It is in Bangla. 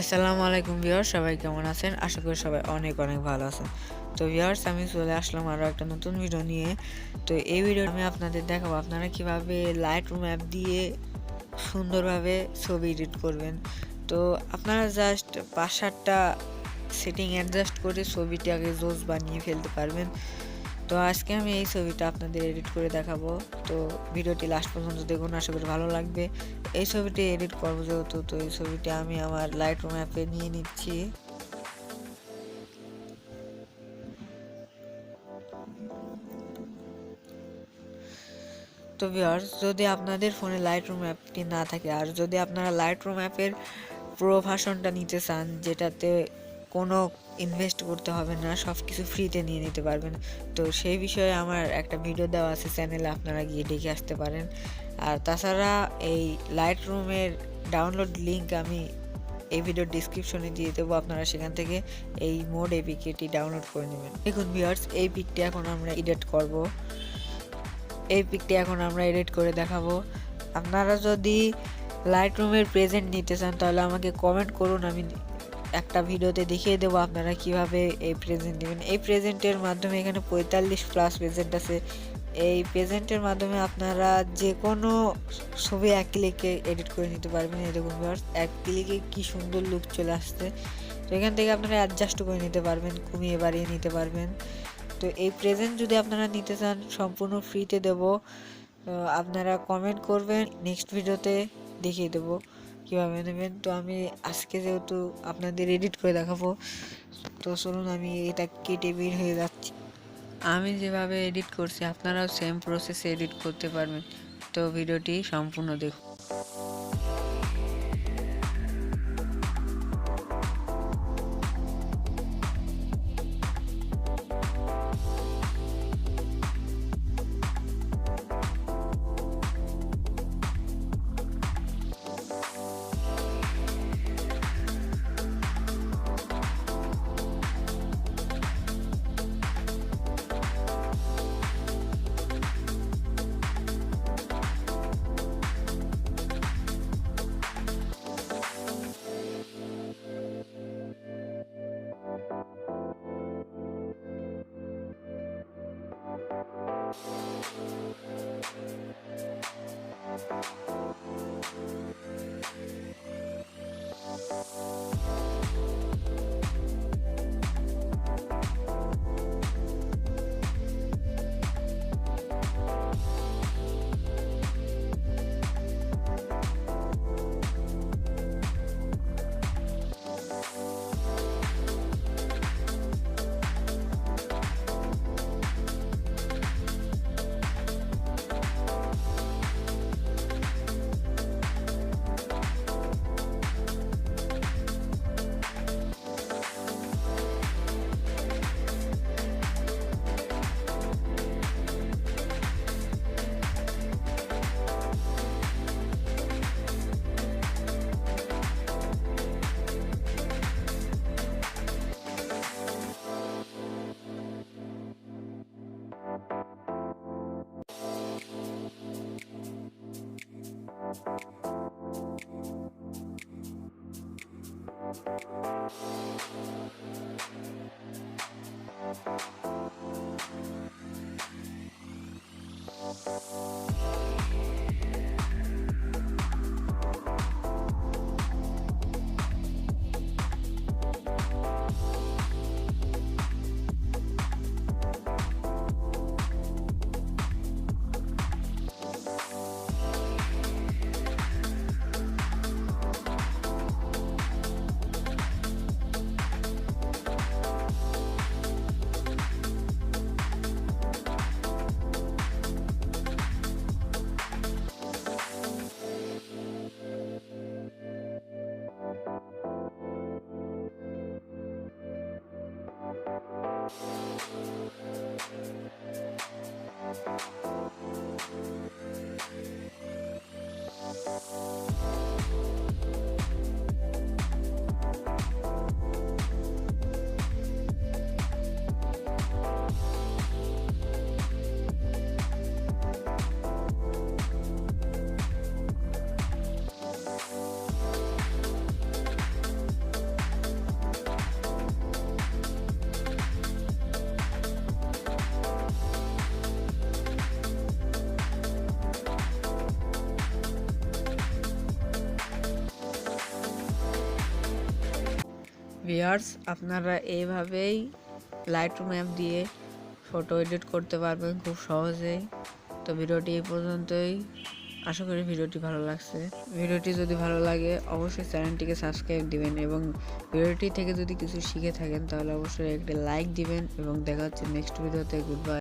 আসসালামু আলাইকুম ভিউয়ার্স, সবাই কেমন আছেন? আশা করি সবাই অনেক অনেক ভালো আছেন। তো ভিউয়ার্স, আমি চলে আসলাম আরও একটা নতুন ভিডিও নিয়ে। তো এই ভিডিও আমি আপনাদের দেখাবো আপনারা কিভাবে লাইটরুম অ্যাপ দিয়ে সুন্দরভাবে ছবি এডিট করবেন। তো আপনারা জাস্ট ৫-৭টা সেটিং অ্যাডজাস্ট করে ছবিটাকে জোস বানিয়ে ফেলতে পারবেন। তো আজকে আমি এই ছবিটা আপনাদের এডিট করে দেখাবো। তো ভিডিওটি লাস্ট পর্যন্ত দেখুন, আশা করি ভালো লাগবে। এই ছবিটি এডিট করবো যেহেতু, তো এই ছবিটি আমি আমার লাইটরুম অ্যাপে নিয়ে নিচ্ছি। তো ভিউয়ার্স, যদি আপনাদের ফোনে লাইটরুম অ্যাপটি না থাকে আর যদি আপনারা লাইটরুম অ্যাপের প্রো ভার্সনটা নিতে চান, যেটাতে কোনো ইনভেস্ট করতে হবে না, সব কিছু ফ্রিতে নিয়ে নিতে পারবেন, তো সেই বিষয়ে আমার একটা ভিডিও দেওয়া আছে চ্যানেলে, আপনারা গিয়ে দেখে আসতে পারেন। আর তাছাড়া এই লাইটরুমের ডাউনলোড লিঙ্ক আমি এই ভিডিওর ডিসক্রিপশনে দিয়ে দেবো, আপনারা সেখান থেকে এই মোড এপিকেটি ডাউনলোড করে নেবেন। দেখুন ভিউয়ার্স, এই পিকটি এখন আমরা এডিট করব। এই পিকটি এখন আমরা এডিট করে দেখাবো। আপনারা যদি লাইটরুমের প্রেজেন্ট নিতে চান তাহলে আমাকে কমেন্ট করুন, আমি একটা ভিডিওতে দেখিয়ে দেবো আপনারা কিভাবে এই প্রেজেন্ট নেবেন। এই প্রেজেন্টের মাধ্যমে এখানে 45+ প্রেজেন্ট আছে। এই প্রেজেন্টের মাধ্যমে আপনারা যে কোনো ছবি এক ক্লিকে এডিট করে নিতে পারবেন। এই দেখুন ভিউয়ার্স, এক ক্লিকে কি সুন্দর লুক চলে আসছে। তো এখান থেকে আপনারা অ্যাডজাস্ট করে নিতে পারবেন, কমিয়ে বাড়িয়ে নিতে পারবেন। তো এই প্রেজেন্ট যদি আপনারা নিতে চান সম্পূর্ণ ফ্রিতে দেব। আপনারা কমেন্ট করবেন, নেক্সট ভিডিওতে দেখিয়ে দেবো কীভাবে নেবেন। তো আমি আজকে যেহেতু আপনাদের এডিট করে দেখাবো, তো চলুন আমি এটা কেটে বের হয়ে যাচ্ছি। আমি যেভাবে এডিট করছি আপনারাও সেম প্রসেসে এডিট করতে পারবেন। তো ভিডিওটি সম্পূর্ণ দেখুন। ভিউয়ার্স, আপনারা এইভাবেই লাইটরুম অ্যাপ দিয়ে ফটো এডিট করতে পারবেন খুব সহজেই। তো ভিডিওটি এই পর্যন্তই। আশা করি ভিডিওটি ভালো লাগছে। ভিডিওটি যদি ভালো লাগে অবশ্যই চ্যানেলটিকে সাবস্ক্রাইব দিবেন এবং ভিডিওটি থেকে যদি কিছু শিখে থাকেন তাহলে অবশ্যই একটি লাইক দিবেন এবং দেখা হচ্ছে নেক্সট ভিডিওতে। Good bye.